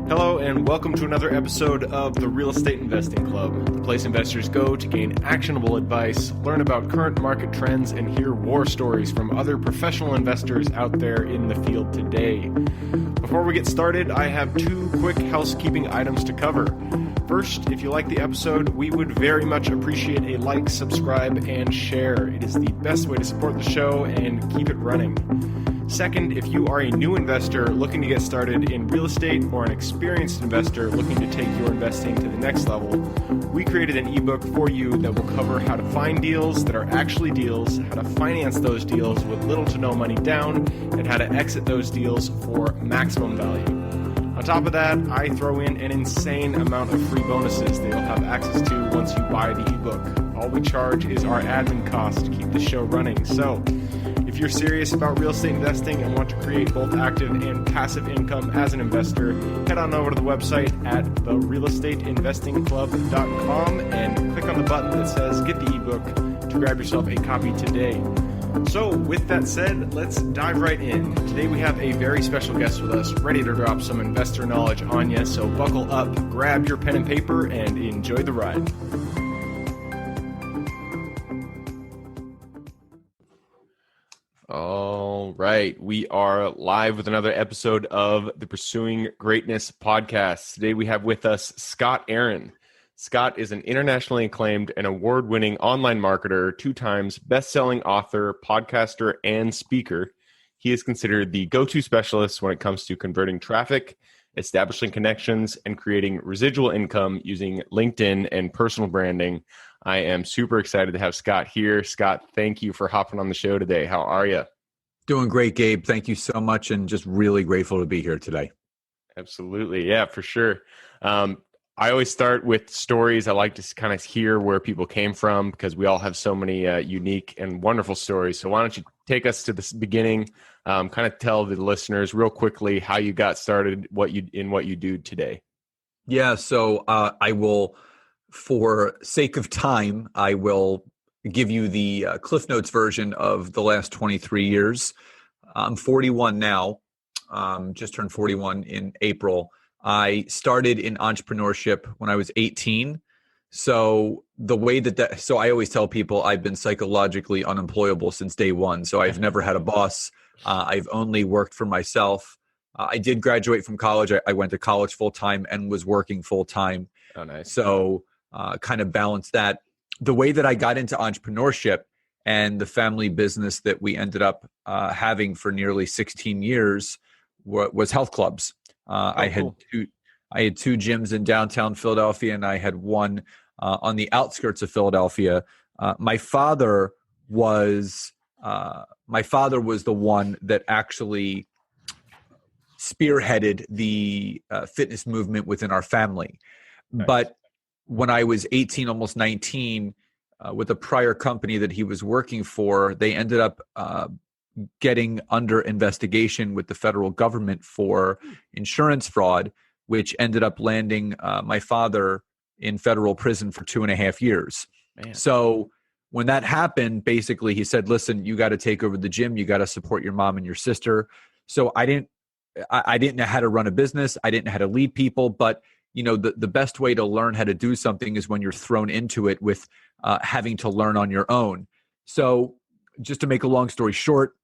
Hello and welcome to another episode of the Real Estate Investing Club, the place investors go to gain actionable advice, learn about current market trends, and hear war stories from other professional investors out there in the field today. Before we get started, I have two quick housekeeping items to cover. First, if you like the episode, we would very much appreciate a like, subscribe, and share. It is the best way to support the show and keep it running. Second, if you are a new investor looking to get started in real estate or an experienced investor looking to take your investing to the next level, we created an ebook for you that will cover how to find deals that are actually deals, how to finance those deals with little to no money down, and how to exit those deals for maximum value. On top of that, I throw in an insane amount of free bonuses that you'll have access to once you buy the ebook. All we charge is our admin cost to keep the show running. So, if you're serious about real estate investing and want to create both active and passive income as an investor, head on over to the website at therealestateinvestingclub.com and click on the button that says Get the ebook to grab yourself a copy today. So with that said, let's dive right in. Today we have a very special guest with us, ready to drop some investor knowledge on you. So buckle up, grab your pen and paper, and enjoy the ride. All right, we are live with another episode of the Pursuing Greatness podcast. Today we have with us Scott Aaron. Scott is an internationally acclaimed and award-winning online marketer, 2 times best-selling author, podcaster, and speaker. He is considered the go-to specialist when it comes to converting traffic, establishing connections, and creating residual income using LinkedIn and personal branding. I am super excited to have Scott here. Scott, thank you for hopping on the show today. How are you? Doing great, Gabe. Thank you so much, and just really grateful to be here today. Absolutely. Yeah, for sure. I always start with stories. I like to kind of hear where people came from because we all have so many unique and wonderful stories. So why don't you take us to the beginning, kind of tell the listeners real quickly how you got started, what you do today. Yeah, so I will, for sake of time, I will give you the Cliff Notes version of the last 23 years. I'm 41 now, just turned 41 in April. I started in entrepreneurship when I was 18. So the way so I always tell people I've been psychologically unemployable since day one. So I've never had a boss. I've only worked for myself. I did graduate from college. I went to college full time and was working full time. Oh, nice. So kind of balanced that. The way that I got into entrepreneurship and the family business that we ended up having for nearly 16 years was health clubs. I had two gyms in downtown Philadelphia, and I had one on the outskirts of Philadelphia. My father was the one that actually spearheaded the fitness movement within our family. Nice. But when I was 18, almost 19, with a prior company that he was working for, they ended up getting under investigation with the federal government for insurance fraud, which ended up landing my father in federal prison for 2.5 years. Man. So when that happened, basically he said, listen, you got to take over the gym. You got to support your mom and your sister. So I didn't know how to run a business. I didn't know how to lead people, but you know, the best way to learn how to do something is when you're thrown into it with having to learn on your own. So just to make a long story short,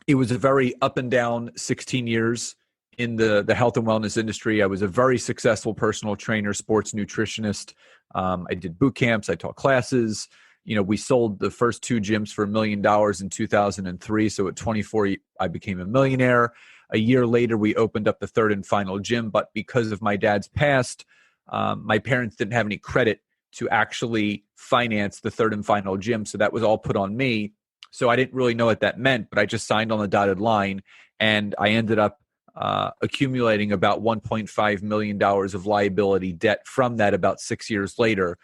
it was a very up and down 16 years in the health and wellness industry. I was a very successful personal trainer, sports nutritionist. I did boot camps. I taught classes. You know, we sold the first 2 gyms for $1 million in 2003. So at 24, I became a millionaire. A year later, we opened up the 3rd and final gym. But because of my dad's past, my parents didn't have any credit to actually finance the 3rd and final gym. So that was all put on me. So I didn't really know what that meant, but I just signed on the dotted line, and I ended up accumulating about $1.5 million of liability debt from that about 6 years later.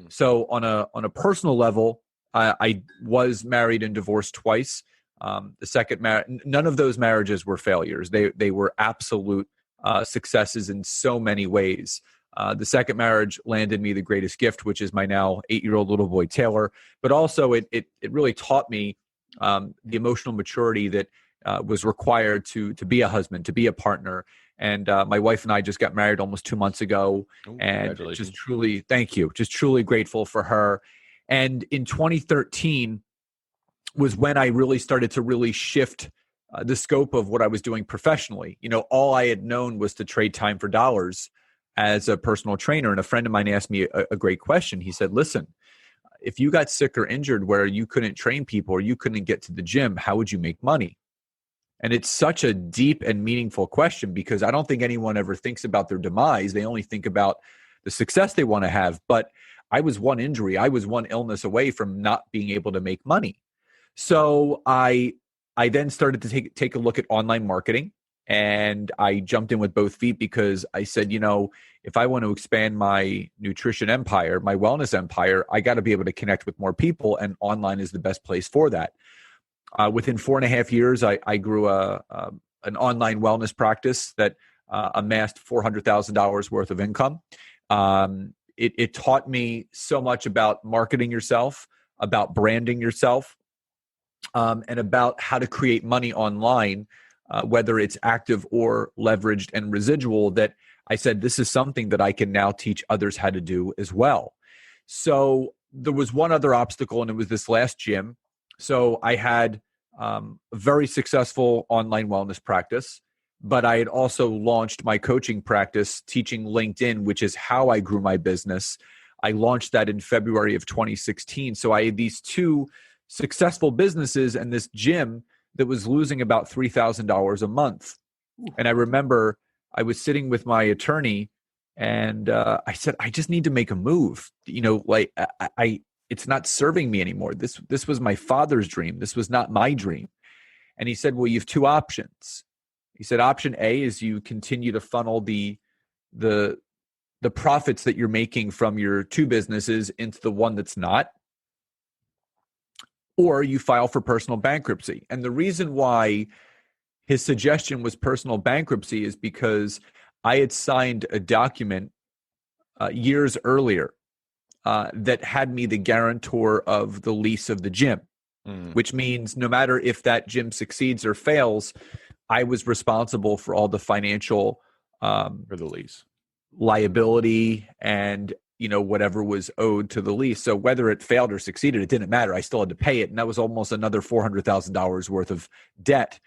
So on a personal level, I was married and divorced twice. The second none of those marriages were failures. They were absolute successes in so many ways. The second marriage landed me the greatest gift, which is my now 8-year-old little boy, Taylor. But also it really taught me the emotional maturity that was required to be a husband, to be a partner. And my wife and I just got married almost 2 months ago. Oh, and just truly, thank you, just truly grateful for her. And in 2013 was when I really started to really shift the scope of what I was doing professionally. All I had known was to trade time for dollars as a personal trainer. And a friend of mine asked me a great question. He said, listen, if you got sick or injured where you couldn't train people or you couldn't get to the gym, how would you make money? And it's such a deep and meaningful question, because I don't think anyone ever thinks about their demise. They only think about the success they want to have. But I was one injury, I was one illness away from not being able to make money. So I then started to take a look at online marketing, and I jumped in with both feet, because I said, if I want to expand my nutrition empire, my wellness empire, I got to be able to connect with more people, and online is the best place for that. Within 4.5 years, I grew an online wellness practice that amassed $400,000 worth of income. It taught me so much about marketing yourself, about branding yourself, and about how to create money online, whether it's active or leveraged and residual, that I said, this is something that I can now teach others how to do as well. So there was one other obstacle, and it was this last gym. So I had a very successful online wellness practice, but I had also launched my coaching practice, teaching LinkedIn, which is how I grew my business. I launched that in February of 2016. So I had these two successful businesses and this gym that was losing about $3,000 a month. And I remember I was sitting with my attorney, and I said, I just need to make a move. It's not serving me anymore. This was my father's dream. This was not my dream. And he said, well, you have two options. He said, option A is you continue to funnel the profits that you're making from your two businesses into the one that's not, or you file for personal bankruptcy. And the reason why his suggestion was personal bankruptcy is because I had signed a document years earlier that had me the guarantor of the lease of the gym, which means no matter if that gym succeeds or fails, I was responsible for all the financial for the lease liability and whatever was owed to the lease. So whether it failed or succeeded, it didn't matter. I still had to pay it, and that was almost another $400,000 worth of debt.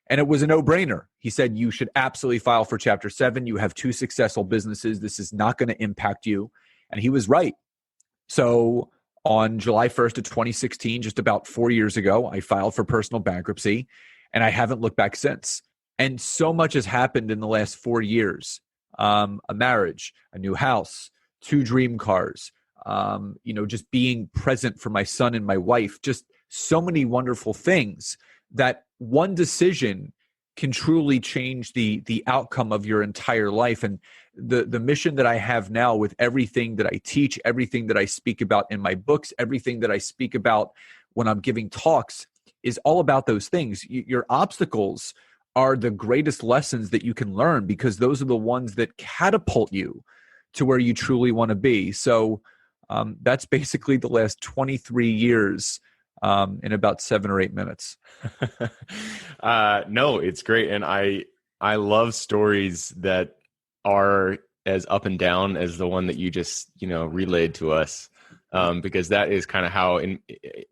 And it was a no-brainer. He said, you should absolutely file for Chapter 7. You have two successful businesses. This is not going to impact you. And he was right. So on July 1st of 2016, just about 4 years ago, I filed for personal bankruptcy, and I haven't looked back since. And so much has happened in the last 4 years. A marriage, a new house, 2 dream cars, just being present for my son and my wife, just so many wonderful things that one decision can truly change the outcome of your entire life. And the mission that I have now with everything that I teach, everything that I speak about in my books, everything that I speak about when I'm giving talks is all about those things. Your obstacles are the greatest lessons that you can learn, because those are the ones that catapult you to where you truly want to be. So that's basically the last 23 years in about 7 or 8 minutes. No, it's great. And I love stories that are as up and down as the one that you just, relayed to us. Because that is kind of how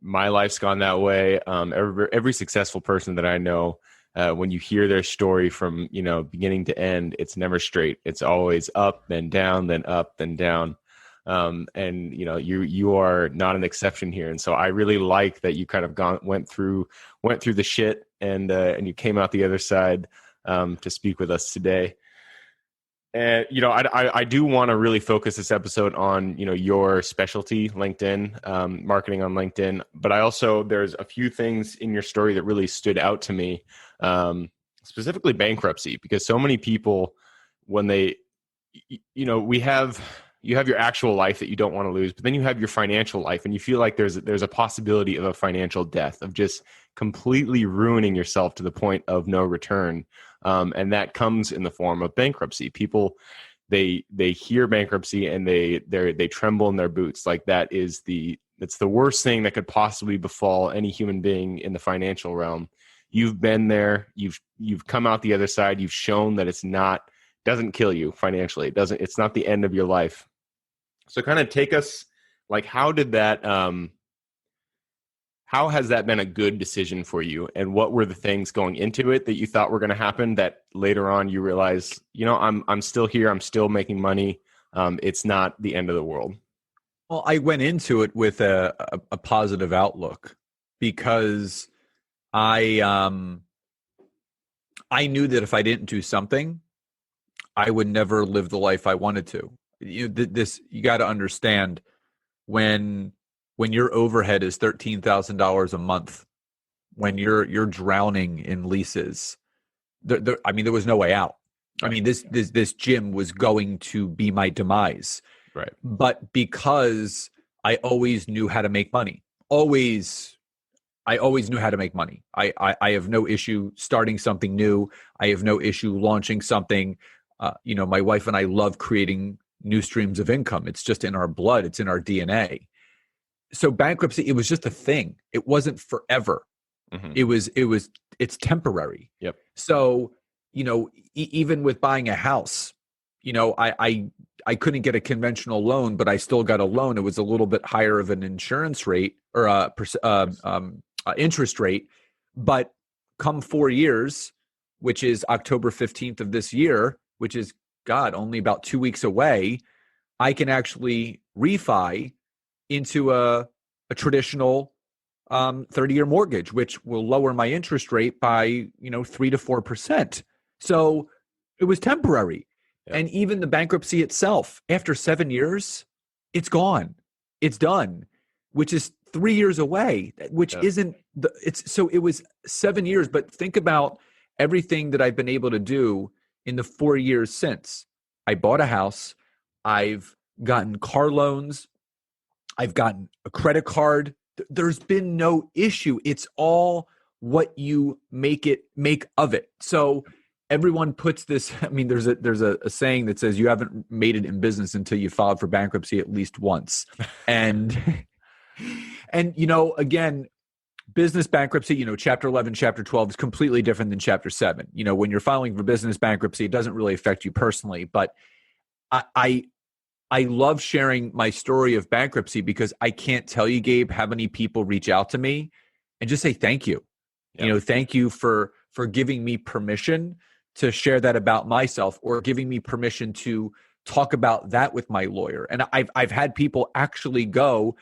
my life's gone that way. Every successful person that I know, when you hear their story from, beginning to end, it's never straight. It's always up, then down, then up, then down. And you are not an exception here. And so I really like that you kind of went through the shit and you came out the other side, to speak with us today. And, I do want to really focus this episode on, your specialty, LinkedIn, marketing on LinkedIn. But there's a few things in your story that really stood out to me, specifically bankruptcy, because so many people, when you have your actual life that you don't want to lose, but then you have your financial life, and you feel like there's a possibility of a financial death, of just completely ruining yourself to the point of no return. And that comes in the form of bankruptcy. People, they hear bankruptcy and they tremble in their boots. Like it's the worst thing that could possibly befall any human being in the financial realm. you've been there, you've come out the other side, you've shown that doesn't kill you financially. It's not the end of your life. So kind of take us, like, how did that, how has that been a good decision for you? And what were the things going into it that you thought were going to happen that later on you realize, I'm still here, I'm still making money. It's not the end of the world. Well, I went into it with a positive outlook because I knew that if I didn't do something, I would never live the life I wanted to. You got to understand when your overhead is $13,000 a month, when you're drowning in leases, there was no way out. Right. I mean, this gym was going to be my demise. Right. But because I always knew how to make money, I always knew how to make money. I have no issue starting something new. I have no issue launching something. My wife and I love creating new streams of income. It's just in our blood. It's in our DNA. So bankruptcy, it was just a thing. It wasn't forever. Mm-hmm. It's temporary. Yep. So, even with buying a house, I couldn't get a conventional loan, but I still got a loan. It was a little bit higher of an insurance rate or interest rate. But come 4 years, which is October 15th of this year, which is, only about 2 weeks away, I can actually refi into a traditional 30-year mortgage, which will lower my interest rate by 3 to 4%. So it was temporary. Yeah. And even the bankruptcy itself, after 7 years, it's gone. It's done, which is 3 years away, which isn't it was 7 years. But think about everything that I've been able to do in the 4 years since. I bought a house. I've gotten car loans. I've gotten a credit card. There's been no issue. It's all what you make of it. So everyone puts this, there's a saying that says you haven't made it in business until you filed for bankruptcy at least once. And again, business bankruptcy, chapter 11, chapter 12 is completely different than chapter 7. When you're filing for business bankruptcy, it doesn't really affect you personally, but I love sharing my story of bankruptcy because I can't tell you, Gabe, how many people reach out to me and just say thank you. Yep. Thank you for giving me permission to share that about myself, or giving me permission to talk about that with my lawyer. And I've had people actually go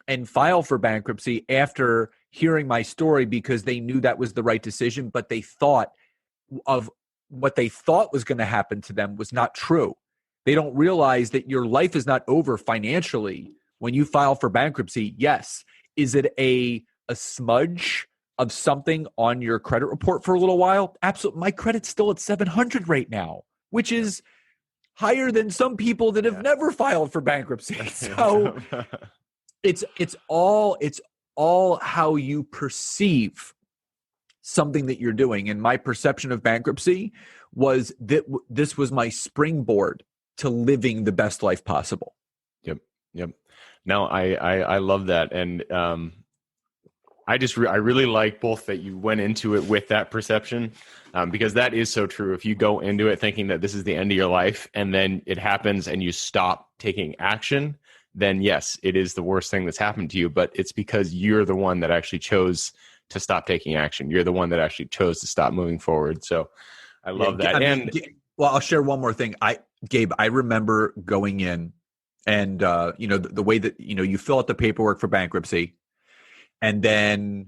and file for bankruptcy after hearing my story because they knew that was the right decision, but they thought of what they thought was going to happen to them was not true. They don't realize that your life is not over financially when you file for bankruptcy. Yes. Is it a smudge of something on your credit report for a little while? Absolutely. My credit's still at 700 right now, which is higher than some people that have never filed for bankruptcy. So it's all how you perceive something that you're doing. And my perception of bankruptcy was that this was my springboard to living the best life possible. Yep. No, I love that. And I really like both that you went into it with that perception, because that is so true. If you go into it thinking that this is the end of your life and then it happens and you stop taking action, then yes, it is the worst thing that's happened to you. But it's because you're the one that actually chose to stop taking action. You're the one that actually chose to stop moving forward. So I love that. Well, I'll share one more thing. Gabe, I remember going in and, the way that, you fill out the paperwork for bankruptcy, and then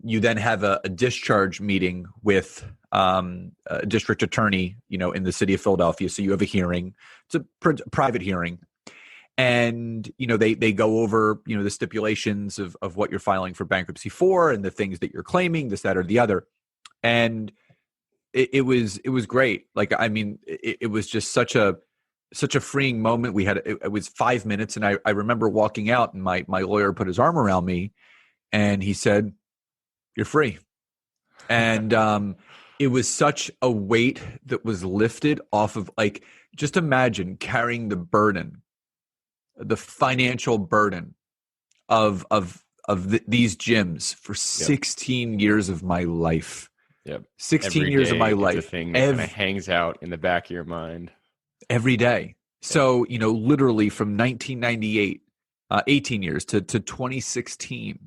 you then have a discharge meeting with a district attorney, in the city of Philadelphia. So you have a hearing. It's a private hearing. And, they go over, the stipulations of what you're filing for bankruptcy for and the things that you're claiming, this, that, or the other. And it was great. It was just such a freeing moment. We had, it was 5 minutes. And I remember walking out and my lawyer put his arm around me and he said, "You're free." And it was such a weight that was lifted off of, just imagine carrying the burden, the financial burden of of these gyms for 16 years of my life. Yep. 16 Every years of day, my it's life. a thing that kind of hangs out in the back of your mind. Every day. So, literally from 1998, 18 years to 2016,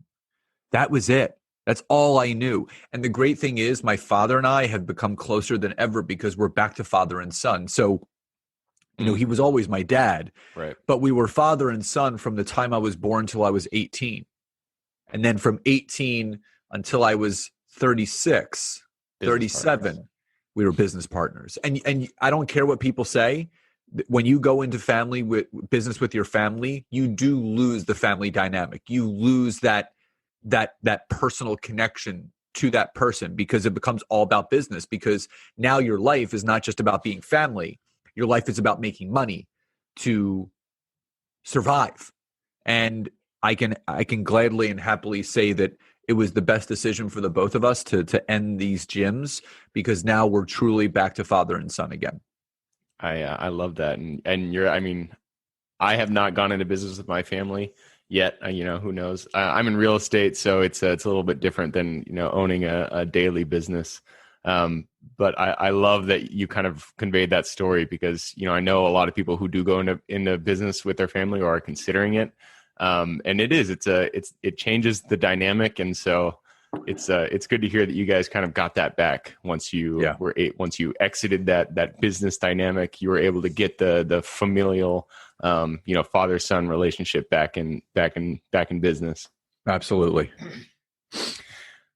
that was it. That's all I knew. And the great thing is my father and I have become closer than ever because we're back to father and son. So, he was always my dad, right? But we were father and son from the time I was born till I was 18. And then from 18 until I was 36, 37, we were business partners. And I don't care what people say. When you go into business with your family, you do lose the family dynamic. You lose that personal connection to that person because it becomes all about business, because now your life is not just about being family. Your life is about making money to survive. And I can gladly and happily say that it was the best decision for the both of us to end these gyms, because now we're truly back to father and son again. I love that. And I have not gone into business with my family yet. Who knows? I'm in real estate, so it's a little bit different than, owning a daily business. But I love that you kind of conveyed that story, because, I know a lot of people who do go into business with their family or are considering it. And it changes the dynamic. And so it's good to hear that you guys kind of got that back once you once you exited that business dynamic. You were able to get the familial, father-son relationship back in business. Absolutely.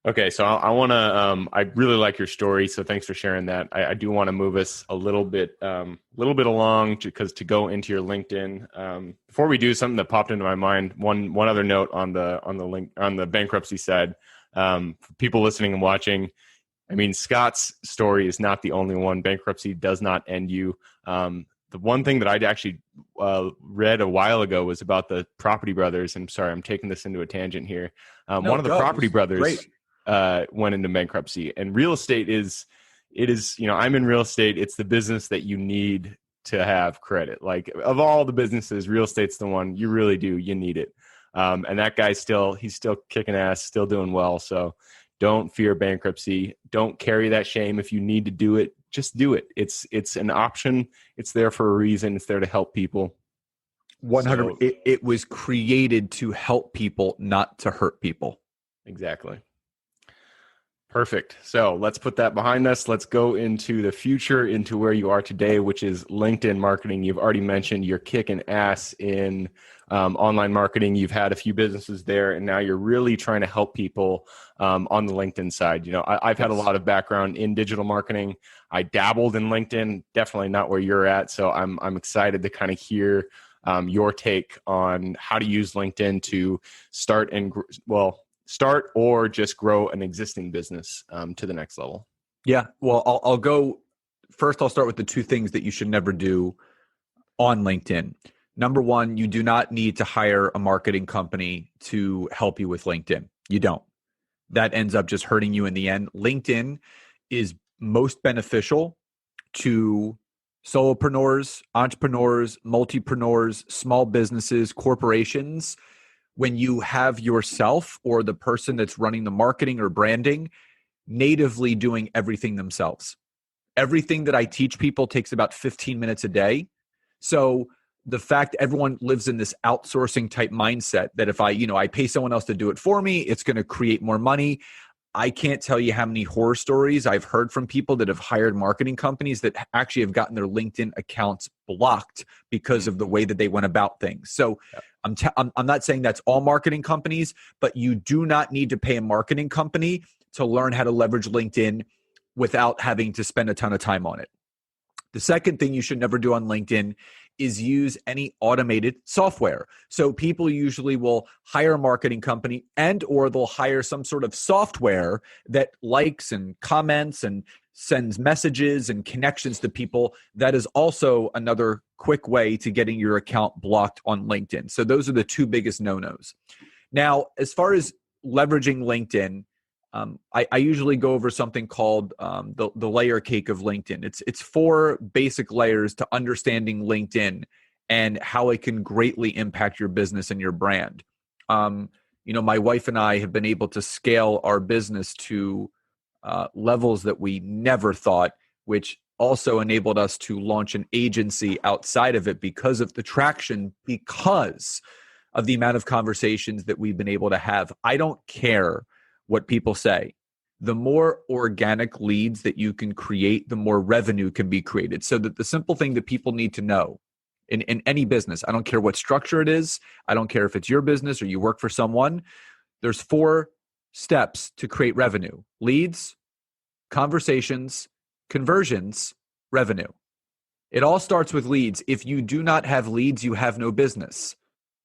Okay, so I really like your story, so thanks for sharing that. I do want to move us a little bit along, because to go into your LinkedIn. Before we do, something that popped into my mind. One other note on the bankruptcy side. For people listening and watching, Scott's story is not the only one. Bankruptcy does not end you. The one thing that I'd actually read a while ago was about the Property Brothers. I'm sorry, I'm taking this into a tangent here. One of the Property Brothers went into bankruptcy. And real estate I'm in real estate. It's the business that you need to have credit. Like, of all the businesses, real estate's the one you really do. You need it. And that guy's he's still kicking ass, still doing well. So don't fear bankruptcy. Don't carry that shame. If you need to do it, just do it. It's an option. It's there for a reason. It's there to help people. 100. It was created to help people, not to hurt people. Exactly. Perfect. So let's put that behind us. Let's go into the future, into where you are today, which is LinkedIn marketing. You've already mentioned you're kicking ass in online marketing. You've had a few businesses there, and now you're really trying to help people on the LinkedIn side. I've had a lot of background in digital marketing. I dabbled in LinkedIn, definitely not where you're at. So I'm excited to kind of hear your take on how to use LinkedIn to start or just grow an existing business to the next level. Yeah. Well, I'll go first. I'll start with the two things that you should never do on LinkedIn. Number one, you do not need to hire a marketing company to help you with LinkedIn. You don't. That ends up just hurting you in the end. LinkedIn is most beneficial to solopreneurs, entrepreneurs, multipreneurs, small businesses, corporations, when you have yourself or the person that's running the marketing or branding natively doing everything themselves. Everything that I teach people takes about 15 minutes a day. So the fact everyone lives in this outsourcing type mindset that if I pay someone else to do it for me, it's going to create more money. I can't tell you how many horror stories I've heard from people that have hired marketing companies that actually have gotten their LinkedIn accounts blocked because of the way that they went about things. So I'm not saying that's all marketing companies, but you do not need to pay a marketing company to learn how to leverage LinkedIn without having to spend a ton of time on it. The second thing you should never do on LinkedIn is use any automated software. So people usually will hire a marketing company or they'll hire some sort of software that likes and comments and sends messages and connections to people. That is also another quick way to getting your account blocked on LinkedIn. So those are the two biggest no-nos. Now, as far as leveraging LinkedIn, I usually go over something called the layer cake of LinkedIn. It's 4 basic layers to understanding LinkedIn and how it can greatly impact your business and your brand. My wife and I have been able to scale our business to levels that we never thought, which also enabled us to launch an agency outside of it because of the traction, because of the amount of conversations that we've been able to have. I don't care what people say. The more organic leads that you can create, the more revenue can be created. So that the simple thing that people need to know in any business, I don't care what structure it is, I don't care if it's your business or you work for someone, there's 4 steps to create revenue: leads, conversations, conversions, revenue. It all starts with leads. If you do not have leads, you have no business.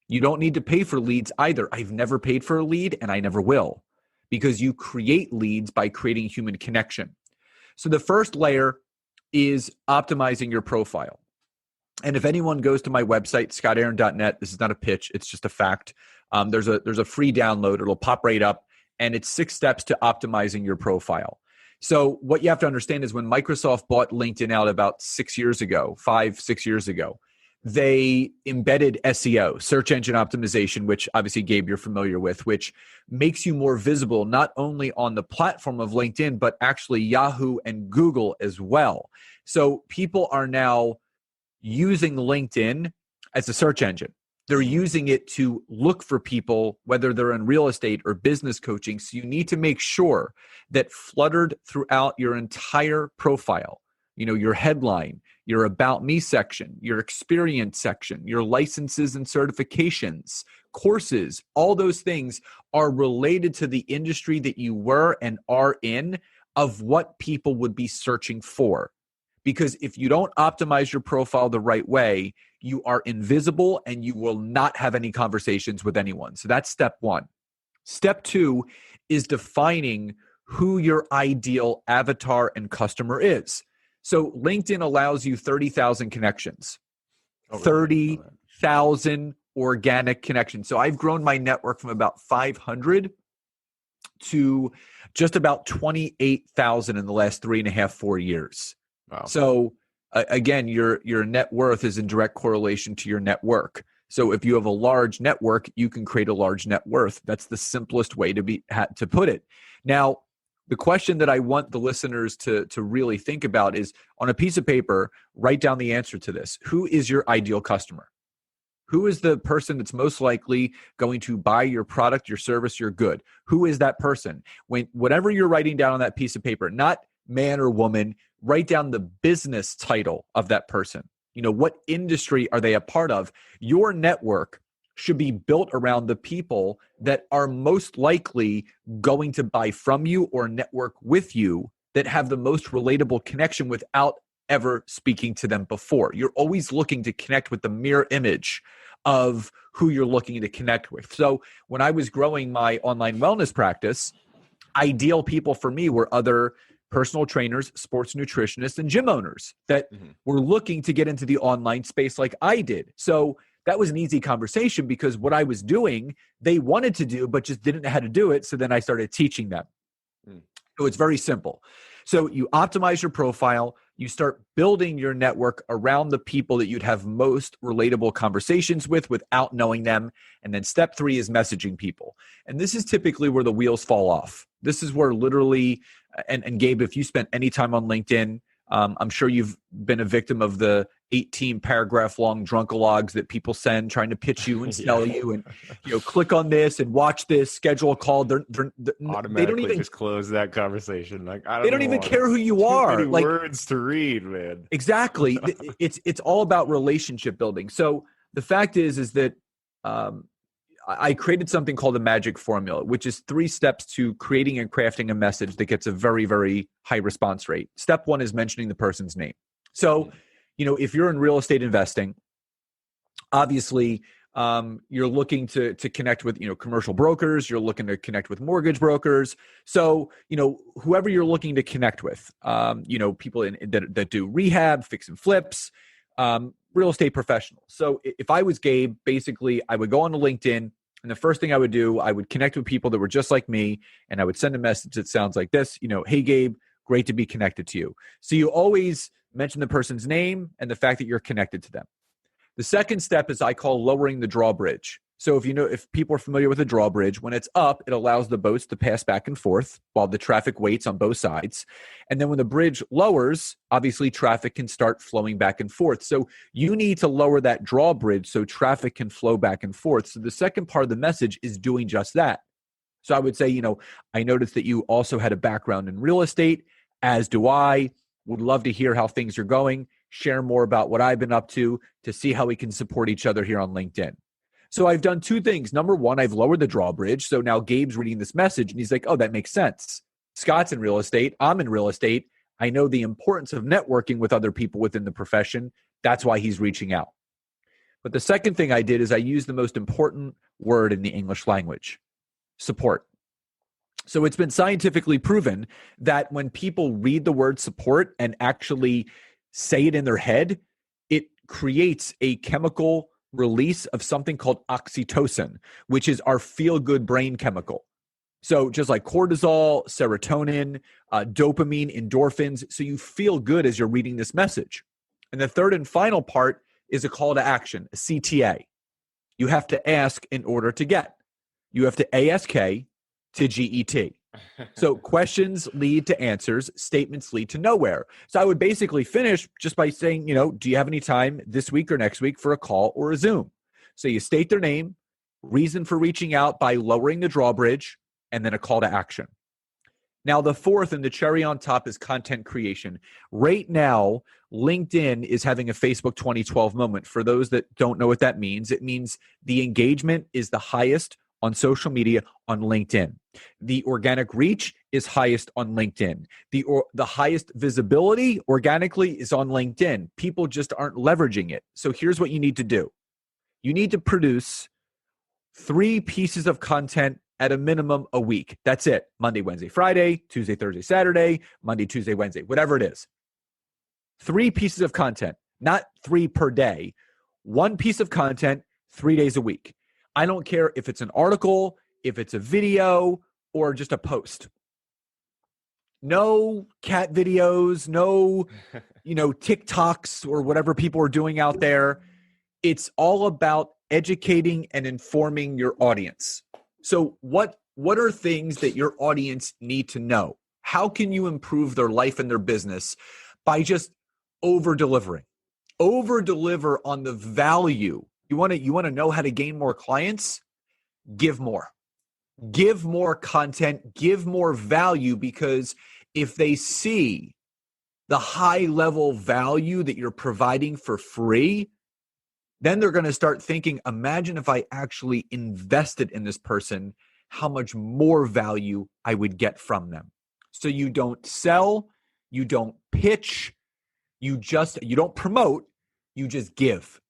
You don't need to pay for leads either. I've never paid for a lead and I never will, because you create leads by creating human connection. So the first layer is optimizing your profile. And if anyone goes to my website, scottaaron.net, this is not a pitch, it's just a fact. There's a free download. It'll pop right up, and it's 6 steps to optimizing your profile. So what you have to understand is when Microsoft bought LinkedIn out about 6 years ago, 5-6 years ago, they embedded SEO, search engine optimization, which obviously, Gabe, you're familiar with, which makes you more visible not only on the platform of LinkedIn, but actually Yahoo and Google as well. So people are now using LinkedIn as a search engine. They're using it to look for people, whether they're in real estate or business coaching. So you need to make sure that fluttered throughout your entire profile, your headline, your About Me section, your experience section, your licenses and certifications, courses, all those things are related to the industry that you were and are in, of what people would be searching for. Because if you don't optimize your profile the right way, you are invisible and you will not have any conversations with anyone. So that's step 1. Step 2 is defining who your ideal avatar and customer is. So LinkedIn allows you 30,000 connections, 30,000 organic connections. So I've grown my network from about 500 to just about 28,000 in the last 3.5-4 years. Wow. So again, your net worth is in direct correlation to your network. So if you have a large network, you can create a large net worth. That's the simplest way to put it. Now, the question that I want the listeners to really think about is, on a piece of paper, write down the answer to this. Who is your ideal customer? Who is the person that's most likely going to buy your product, your service, your good? Who is that person? Whatever you're writing down on that piece of paper, not man or woman, write down the business title of that person. What industry are they a part of? Your network should be built around the people that are most likely going to buy from you or network with you, that have the most relatable connection without ever speaking to them before. You're always looking to connect with the mirror image of who you're looking to connect with. So when I was growing my online wellness practice, ideal people for me were other personal trainers, sports nutritionists, and gym owners that were looking to get into the online space like I did. So that was an easy conversation, because what I was doing, they wanted to do, but just didn't know how to do it. So then I started teaching them. So it's very simple. So you optimize your profile, you start building your network around the people that you'd have most relatable conversations with without knowing them. And then step 3 is messaging people. And this is typically where the wheels fall off. This is where literally, and Gabe, if you spent any time on LinkedIn, I'm sure you've been a victim of the 18 paragraph long drunkalogs that people send trying to pitch you and sell you, and click on this and watch this, schedule a call. They don't even just close that conversation. They don't even care who you are. Too many words to read, man. Exactly. It's all about relationship building. So the fact is that I created something called the magic formula, which is 3 steps to creating and crafting a message that gets a very, very high response rate. Step 1 is mentioning the person's name. So, if you're in real estate investing, obviously you're looking to connect with, commercial brokers, you're looking to connect with mortgage brokers. So, whoever you're looking to connect with, people that do rehab, fix and flips, real estate professionals. So if I was Gabe, basically I would go onto LinkedIn, and the first thing I would do, I would connect with people that were just like me, and I would send a message that sounds like this, hey Gabe, great to be connected to you. So you always mention the person's name and the fact that you're connected to them. The second step is I call lowering the drawbridge. So if people are familiar with a drawbridge, when it's up, it allows the boats to pass back and forth while the traffic waits on both sides. And then when the bridge lowers, obviously traffic can start flowing back and forth. So you need to lower that drawbridge so traffic can flow back and forth. So the second part of the message is doing just that. So I would say, I noticed that you also had a background in real estate, as do I. Would love to hear how things are going, share more about what I've been up to see how we can support each other here on LinkedIn. So I've done two things. Number one, I've lowered the drawbridge. So now Gabe's reading this message and he's like, oh, that makes sense. Scott's in real estate. I'm in real estate. I know the importance of networking with other people within the profession. That's why he's reaching out. But the second thing I did is I used the most important word in the English language, support. So it's been scientifically proven that when people read the word support and actually say it in their head, it creates a chemical release of something called oxytocin, which is our feel-good brain chemical. So just like cortisol, serotonin, dopamine, endorphins. So you feel good as you're reading this message. And the third and final part is a call to action, a CTA. You have to ask in order to get. You have to ASK to GET. So questions lead to answers, statements lead to nowhere. So I would basically finish just by saying, do you have any time this week or next week for a call or a Zoom? So you state their name, reason for reaching out by lowering the drawbridge, and then a call to action. Now, the fourth and the cherry on top is content creation. Right now, LinkedIn is having a Facebook 2012 moment. For those that don't know what that means, it means the engagement is the highest on social media on LinkedIn. The organic reach is highest on LinkedIn. The highest visibility organically is on LinkedIn. People just aren't leveraging it. So here's what you need to do. You need to produce 3 pieces of content at a minimum a week. That's it. Monday, Wednesday, Friday, Tuesday, Thursday, Saturday, Monday, Tuesday, Wednesday, whatever it is. 3 pieces of content, not 3 per day. 1 piece of content, 3 days a week. I don't care if it's an article, if it's a video, or just a post. No cat videos, no, TikToks or whatever people are doing out there. It's all about educating and informing your audience. So what are things that your audience need to know? How can you improve their life and their business by just over-delivering? Over-deliver on the value. You want to know how to gain more clients? Give more. Give more content, give more value, because if they see the high level value that you're providing for free, then they're going to start thinking, imagine if I actually invested in this person, how much more value I would get from them. So you don't sell, you don't pitch, you don't promote, you just give.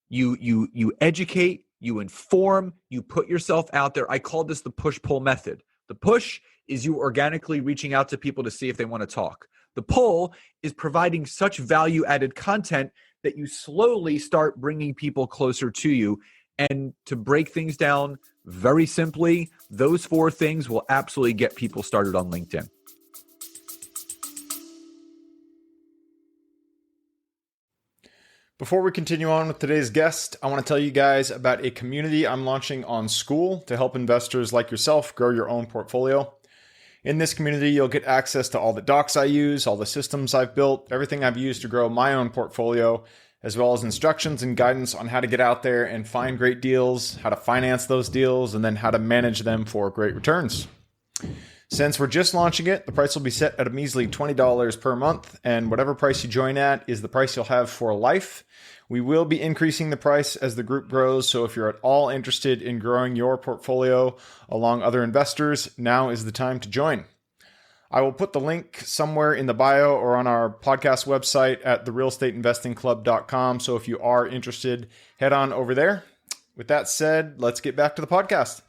You educate, you inform, you put yourself out there. I call this the push-pull method. The push is you organically reaching out to people to see if they want to talk. The pull is providing such value-added content that you slowly start bringing people closer to you. And to break things down very simply, those 4 things will absolutely get people started on LinkedIn. Before we continue on with today's guest, I want to tell you guys about a community I'm launching on School to help investors like yourself grow your own portfolio. In this community, you'll get access to all the docs I use, all the systems I've built, everything I've used to grow my own portfolio, as well as instructions and guidance on how to get out there and find great deals, how to finance those deals, and then how to manage them for great returns. Since we're just launching it, the price will be set at a measly $20 per month, and whatever price you join at is the price you'll have for life. We will be increasing the price as the group grows, so if you're at all interested in growing your portfolio along other investors, now is the time to join. I will put the link somewhere in the bio or on our podcast website at therealestateinvestingclub.com, so if you are interested, head on over there. With that said, let's get back to the podcast.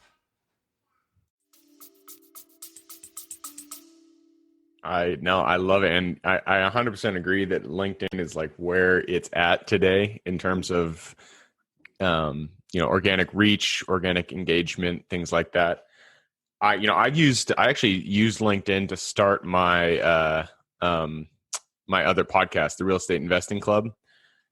I love it. And I 100% agree that LinkedIn is like where it's at today in terms of, organic reach, organic engagement, things like that. I actually used LinkedIn to start my, my other podcast, the Real Estate Investing Club.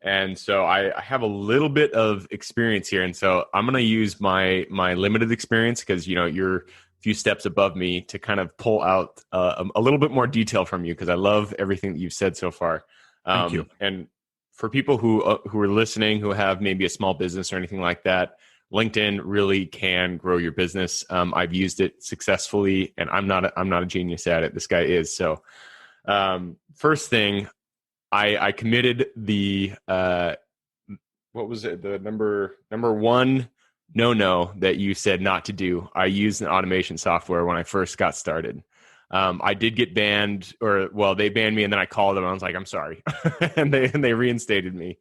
And so I have a little bit of experience here. And so I'm going to use my limited experience, because, you're a few steps above me, to kind of pull out a little bit more detail from you, because I love everything that you've said so far. Thank you. And for people who are listening, who have maybe a small business or anything like that, LinkedIn really can grow your business. I've used it successfully, and I'm not a genius at it. This guy is. So first thing, I committed the what was it? The number one no that you said not to do. I used an automation software when I first got started. I did get banned, they banned me, and then I called them. I was like, I'm sorry, and they reinstated me.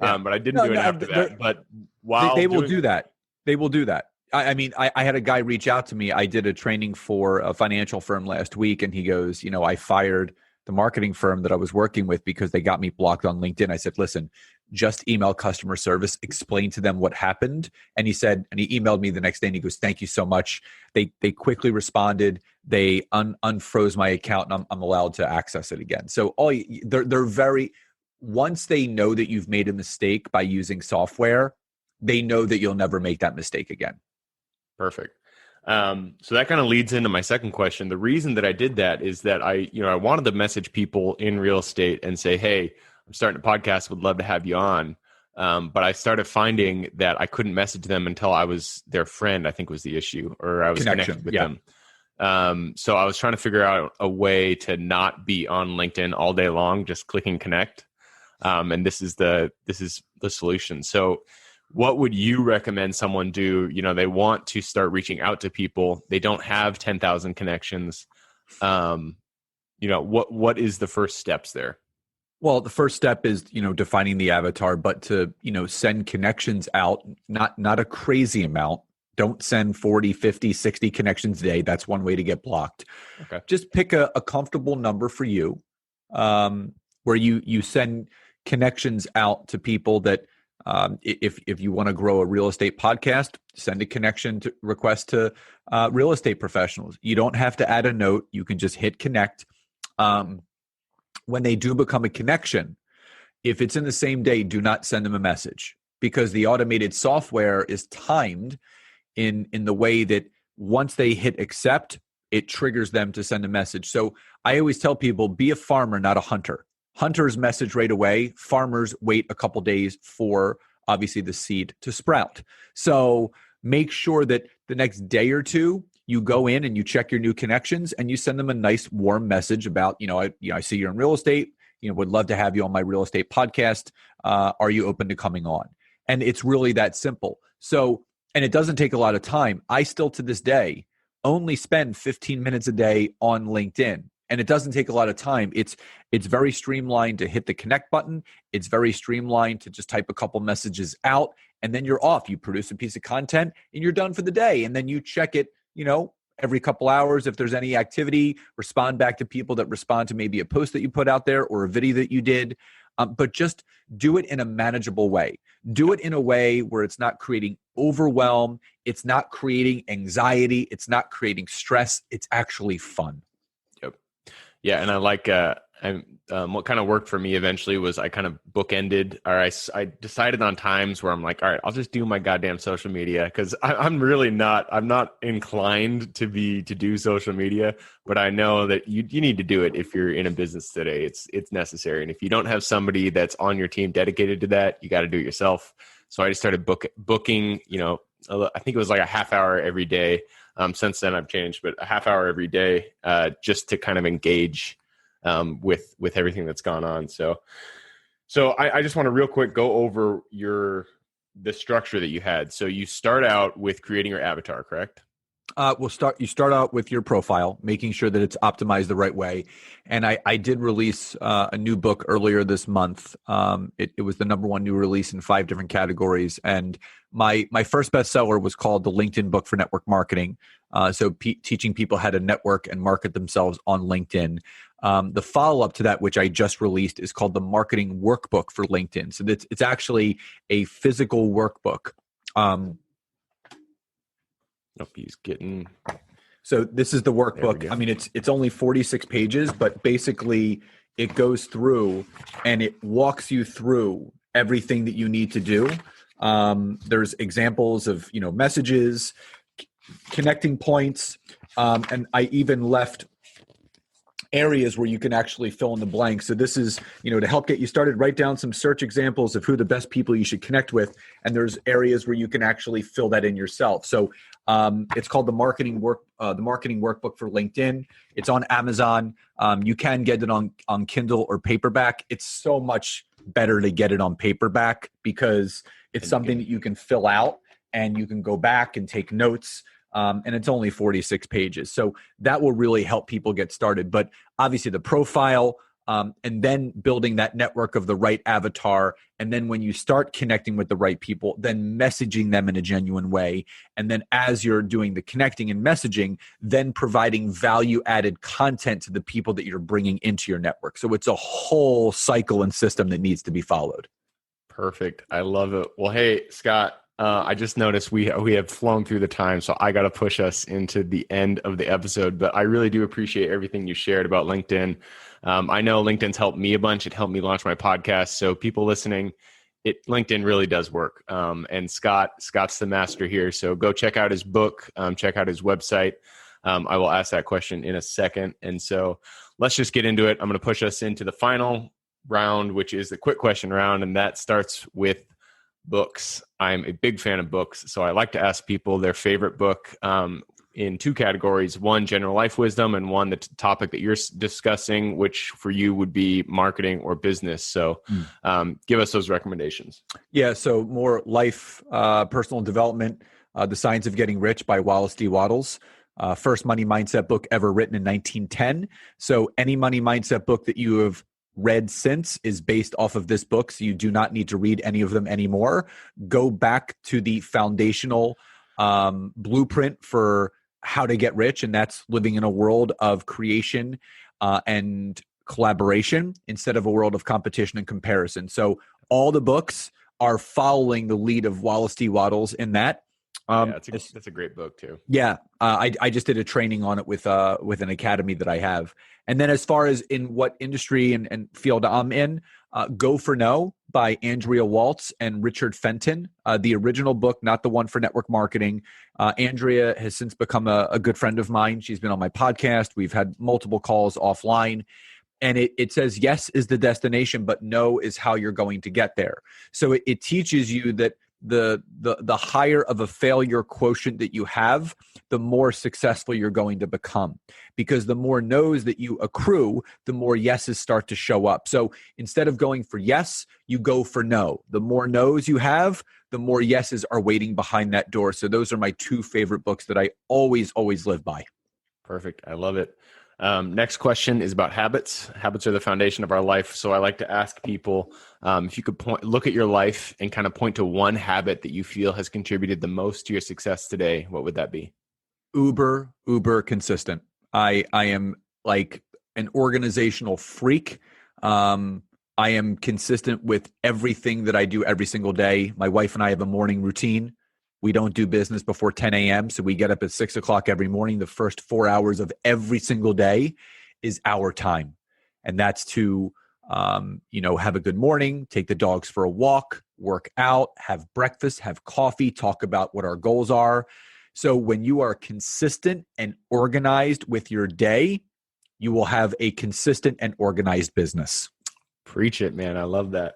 Yeah. But I didn't do it after that. But while they will do that. They will do that. I mean, I had a guy reach out to me. I did a training for a financial firm last week, and he goes, I fired the marketing firm that I was working with because they got me blocked on LinkedIn. I said, listen, just email customer service, explain to them what happened. And he emailed me the next day, and he goes, thank you so much. They quickly responded. They unfroze my account, and I'm allowed to access it again. So they're very, once they know that you've made a mistake by using software, they know that you'll never make that mistake again. Perfect. So that kind of leads into my second question. The reason that I did that is that I wanted to message people in real estate and say, hey, I'm starting a podcast, would love to have you on. But I started finding that I couldn't message them until I was their friend, I think was the issue, or I was connected with them. So I was trying to figure out a way to not be on LinkedIn all day long, just clicking connect. And this is the solution. So what would you recommend someone do? They want to start reaching out to people. They don't have 10,000 connections. What is the first steps there? Well, the first step is, defining the avatar, but to, send connections out, not a crazy amount. Don't send 40, 50, 60 connections a day. That's one way to get blocked. Okay. Just pick a comfortable number for you, where you send connections out to people that, if you want to grow a real estate podcast, send a connection request to real estate professionals. You don't have to add a note. You can just hit connect. When they do become a connection, if it's in the same day, do not send them a message, because the automated software is timed in the way that once they hit accept, it triggers them to send a message. So I always tell people, be a farmer, not a hunter. Hunters message right away. Farmers wait a couple days for, obviously, the seed to sprout. So make sure that the next day or two, you go in and you check your new connections and you send them a nice warm message about, I see you're in real estate, would love to have you on my real estate podcast. Are you open to coming on? And it's really that simple. So, and it doesn't take a lot of time. I still, to this day, only spend 15 minutes a day on LinkedIn. And it doesn't take a lot of time. It's very streamlined to hit the connect button. It's very streamlined to just type a couple messages out, and then you're off. You produce a piece of content and you're done for the day. And then you check it, every couple hours. If there's any activity, respond back to people that respond to maybe a post that you put out there or a video that you did. But just do it in a manageable way. Do it in a way where it's not creating overwhelm. It's not creating anxiety. It's not creating stress. It's actually fun. Yeah, and I like what kind of worked for me eventually was I kind of bookended, or I decided on times where I'm like, all right, I'll just do my goddamn social media, because I'm not inclined to do social media, but I know that you need to do it if you're in a business today. It's necessary, and if you don't have somebody that's on your team dedicated to that, you got to do it yourself. So I just started booking. I think it was like a half hour every day. Since then I've changed, but a half hour every day, just to kind of engage with everything that's gone on. So I just want to real quick go over the structure that you had. So you start out with creating your avatar, correct? You start out with your profile, making sure that it's optimized the right way. And I did release a new book earlier this month. It was the number one new release in 5 different categories. And my first bestseller was called The LinkedIn Book for Network Marketing. Teaching people how to network and market themselves on LinkedIn. The follow-up to that, which I just released, is called The Marketing Workbook for LinkedIn. So it's actually a physical workbook. He's getting. So this is the workbook. I mean, it's only 46 pages, but basically it goes through and it walks you through everything that you need to do. There's examples of, messages, connecting points, and I even left areas where you can actually fill in the blanks. So this is, to help get you started, write down some search examples of who the best people you should connect with. And there's areas where you can actually fill that in yourself. So it's called the marketing workbook for LinkedIn. It's on Amazon. You can get it on Kindle or paperback. It's so much better to get it on paperback because it's something that you can fill out and you can go back and take notes. And it's only 46 pages. So that will really help people get started. But obviously the profile, and then building that network of the right avatar. And then when you start connecting with the right people, then messaging them in a genuine way. And then as you're doing the connecting and messaging, then providing value added content to the people that you're bringing into your network. So it's a whole cycle and system that needs to be followed. Perfect. I love it. Well, hey, Scott, I just noticed we have flown through the time, so I got to push us into the end of the episode. But I really do appreciate everything you shared about LinkedIn. I know LinkedIn's helped me a bunch. It helped me launch my podcast. So people listening, LinkedIn really does work. And Scott's the master here. So go check out his book, check out his website. I will ask that question in a second. And so let's just get into it. I'm going to push us into the final round, which is the quick question round. And that starts with books. I'm a big fan of books. So I like to ask people their favorite book in two categories: one, general life wisdom, and one, the topic that you're discussing, which for you would be marketing or business. So give us those recommendations. Yeah. So more life, personal development, The Science of Getting Rich by Wallace D. Wattles. First money mindset book ever written in 1910. So any money mindset book that you have read since is based off of this book. So you do not need to read any of them anymore. Go back to the foundational blueprint for how to get rich. And that's living in a world of creation and collaboration instead of a world of competition and comparison. So all the books are following the lead of Wallace D. Wattles in that. That's a great book too. Yeah. I just did a training on it with an academy that I have. And then as far as in what industry and field I'm in, Go for No by Andrea Waltz and Richard Fenton, the original book, not the one for network marketing. Andrea has since become a good friend of mine. She's been on my podcast. We've had multiple calls offline. And it says yes is the destination, but no is how you're going to get there. So it teaches you that the higher of a failure quotient that you have, the more successful you're going to become. Because the more no's that you accrue, the more yeses start to show up. So instead of going for yes, you go for no. The more no's you have, the more yeses are waiting behind that door. So those are my two favorite books that I always live by. Perfect. I love it. Next question is about habits. Habits are the foundation of our life. So I like to ask people, if you could look at your life and kind of point to one habit that you feel has contributed the most to your success today, what would that be? Uber consistent. I am like an organizational freak. I am consistent with everything that I do every single day. My wife and I have a morning routine. We don't do business before 10 a.m. So we get up at 6 o'clock every morning. The first 4 hours of every single day is our time. And that's to, have a good morning, take the dogs for a walk, work out, have breakfast, have coffee, talk about what our goals are. So when you are consistent and organized with your day, you will have a consistent and organized business. Preach it, man. I love that.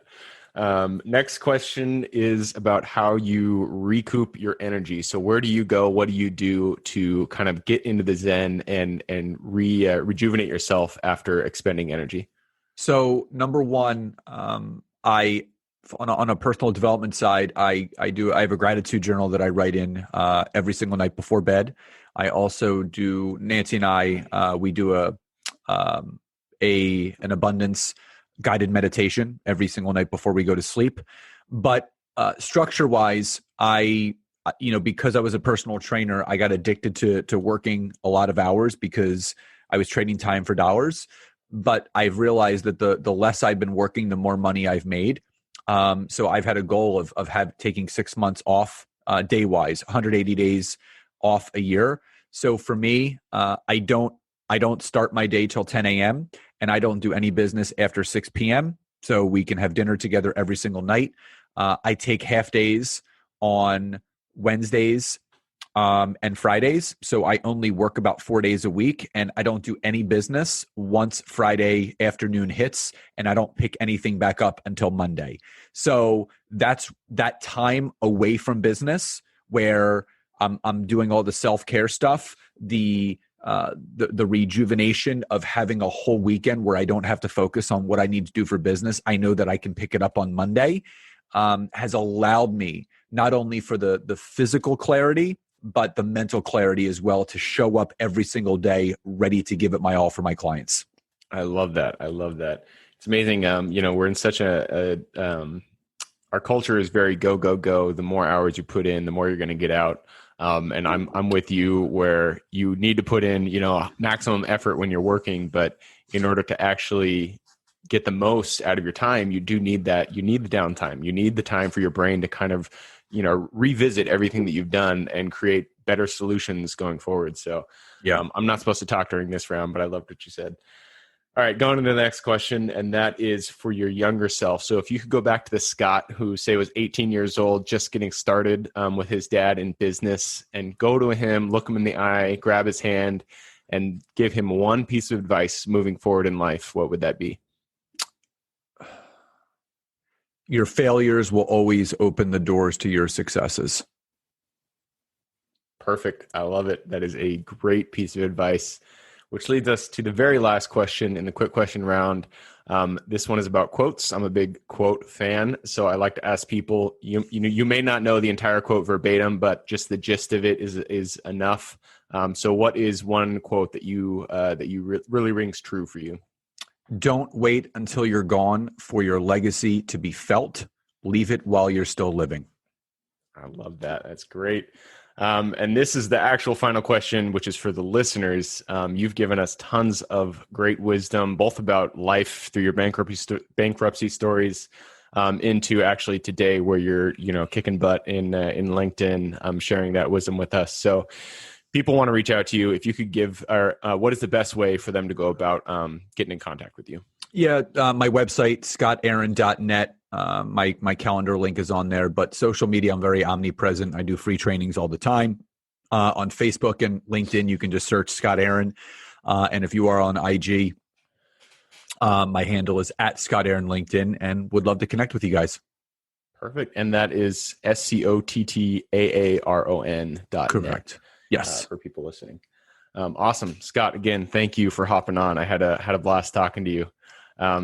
Next question is about how you recoup your energy. So where do you go? What do you do to kind of get into the Zen and rejuvenate yourself after expending energy? So number one, on a personal development side, I have a gratitude journal that I write in every single night before bed. I also do, Nancy and I, we do an abundance guided meditation every single night before we go to sleep. But structure wise, because I was a personal trainer, I got addicted to working a lot of hours because I was trading time for dollars. But I've realized that the less I've been working, the more money I've made. So I've had a goal of taking 6 months off day wise, 180 days off a year. So for me, I don't start my day till 10 a.m. and I don't do any business after 6 p.m. so we can have dinner together every single night. I take half days on Wednesdays and Fridays. So I only work about 4 days a week, and I don't do any business once Friday afternoon hits, and I don't pick anything back up until Monday. So that's that time away from business where I'm doing all the self-care stuff, the rejuvenation of having a whole weekend where I don't have to focus on what I need to do for business. I know that I can pick it up on Monday, has allowed me not only for the physical clarity, but the mental clarity as well to show up every single day ready to give it my all for my clients. I love that. I love that. It's amazing. We're in such our culture is very go, go, go. The more hours you put in, the more you're going to get out. And I'm with you where you need to put in, maximum effort when you're working, but in order to actually get the most out of your time, you do need that. You need the downtime. You need the time for your brain to kind of, revisit everything that you've done and create better solutions going forward. So yeah, I'm not supposed to talk during this round, but I loved what you said. All right, going to the next question, and that is for your younger self. So if you could go back to the Scott who, say, was 18 years old, just getting started with his dad in business, and go to him, look him in the eye, grab his hand, and give him one piece of advice moving forward in life, what would that be? Your failures will always open the doors to your successes. Perfect. I love it. That is a great piece of advice, which leads us to the very last question in the quick question round. This one is about quotes. I'm a big quote fan, so I like to ask people, you may not know the entire quote verbatim, but just the gist of it is enough. So what is one quote that really rings true for you? Don't wait until you're gone for your legacy to be felt. Leave it while you're still living. I love that. That's great. And this is the actual final question, which is for the listeners. You've given us tons of great wisdom, both about life through your bankruptcy stories, into actually today where you're, kicking butt in LinkedIn, sharing that wisdom with us. So people want to reach out to you. If you could give, what is the best way for them to go about getting in contact with you? Yeah, my website, scottaaron.net. My calendar link is on there, but social media, I'm very omnipresent. I do free trainings all the time. On Facebook and LinkedIn, you can just search Scott Aaron. And if you are on IG, my handle is @ScottAaron LinkedIn, and would love to connect with you guys. Perfect. And that is SCOTTAARON.net. Correct. Yes. For people listening. Awesome. Scott, again, thank you for hopping on. I had a blast talking to you.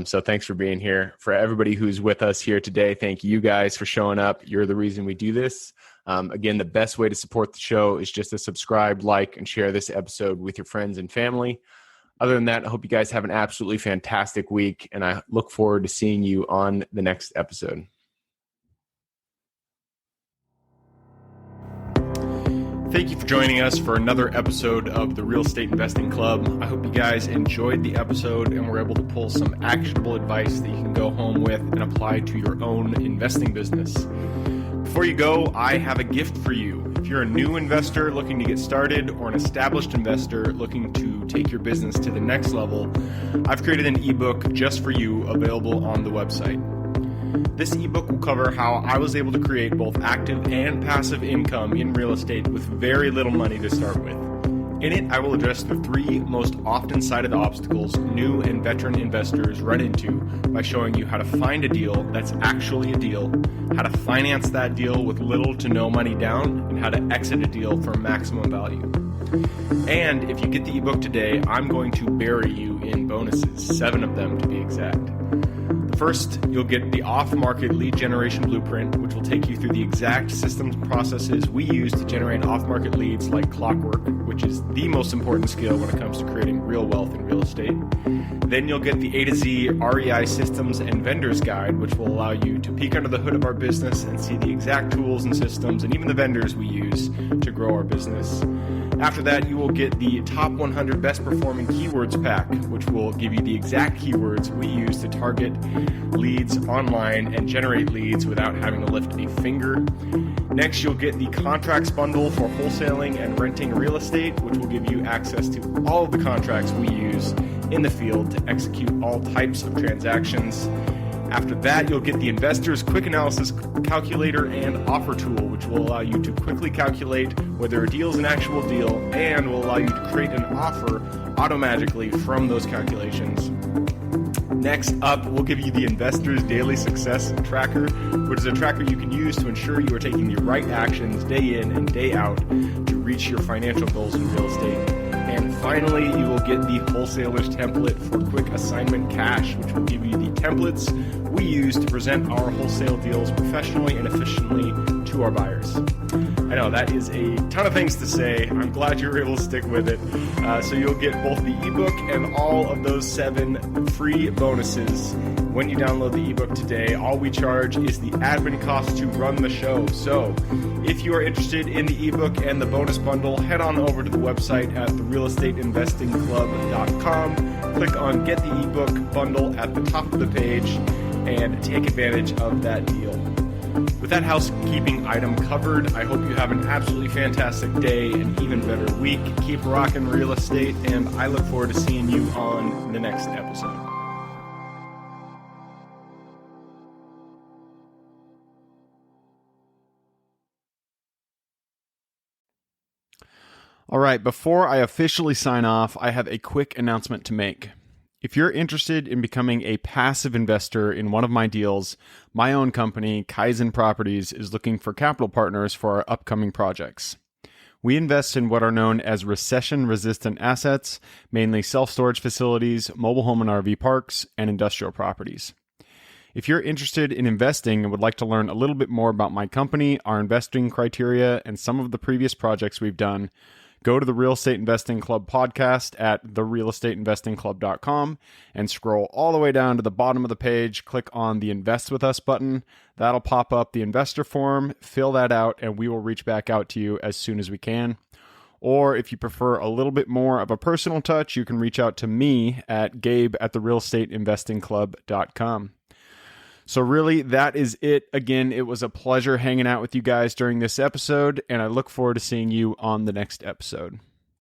So thanks for being here. For everybody who's with us here today, thank you guys for showing up. You're the reason we do this. Again, the best way to support the show is just to subscribe, like, and share this episode with your friends and family. Other than that, I hope you guys have an absolutely fantastic week, and I look forward to seeing you on the next episode. Thank you for joining us for another episode of the Real Estate Investing Club. I hope you guys enjoyed the episode and were able to pull some actionable advice that you can go home with and apply to your own investing business. Before you go, I have a gift for you. If you're a new investor looking to get started or an established investor looking to take your business to the next level, I've created an ebook just for you available on the website. This ebook will cover how I was able to create both active and passive income in real estate with very little money to start with. In it, I will address the 3 most often cited obstacles new and veteran investors run into by showing you how to find a deal that's actually a deal, how to finance that deal with little to no money down, and how to exit a deal for maximum value. And if you get the ebook today, I'm going to bury you in bonuses, 7 of them to be exact. First, you'll get the off-market lead generation blueprint, which will take you through the exact systems and processes we use to generate off-market leads like clockwork, which is the most important skill when it comes to creating real wealth in real estate. Then you'll get the A to Z REI systems and vendors guide, which will allow you to peek under the hood of our business and see the exact tools and systems and even the vendors we use to grow our business. After that, you will get the top 100 best performing keywords pack, which will give you the exact keywords we use to target leads online and generate leads without having to lift a finger. Next, you'll get the contracts bundle for wholesaling and renting real estate, which will give you access to all of the contracts we use in the field to execute all types of transactions. After that, you'll get the Investor's Quick Analysis Calculator and Offer Tool, which will allow you to quickly calculate whether a deal is an actual deal and will allow you to create an offer automatically from those calculations. Next up, we'll give you the Investor's Daily Success Tracker, which is a tracker you can use to ensure you are taking the right actions day in and day out to reach your financial goals in real estate. And finally, you will get the Wholesaler's Template for Quick Assignment Cash, which will give you the templates we use to present our wholesale deals professionally and efficiently to our buyers. I know that is a ton of things to say. I'm glad you were able to stick with it. So you'll get both the ebook and all of those 7 free bonuses when you download the ebook today. All we charge is the admin cost to run the show. So if you are interested in the ebook and the bonus bundle, head on over to the website at therealestateinvestingclub.com. Click on Get the Ebook Bundle at the top of the page and take advantage of that deal. With that housekeeping item covered, I hope you have an absolutely fantastic day and even better week. Keep rocking real estate, and I look forward to seeing you on the next episode. All right, before I officially sign off, I have a quick announcement to make. If you're interested in becoming a passive investor in one of my deals, my own company, Kaizen Properties, is looking for capital partners for our upcoming projects. We invest in what are known as recession-resistant assets, mainly self-storage facilities, mobile home and RV parks, and industrial properties. If you're interested in investing and would like to learn a little bit more about my company, our investing criteria, and some of the previous projects we've done, go to the Real Estate Investing Club podcast at therealestateinvestingclub.com and scroll all the way down to the bottom of the page. Click on the Invest With Us button. That'll pop up the investor form. Fill that out, and we will reach back out to you as soon as we can. Or if you prefer a little bit more of a personal touch, you can reach out to me at gabe@therealestateinvestingclub.com. So really, that is it. Again, it was a pleasure hanging out with you guys during this episode, and I look forward to seeing you on the next episode.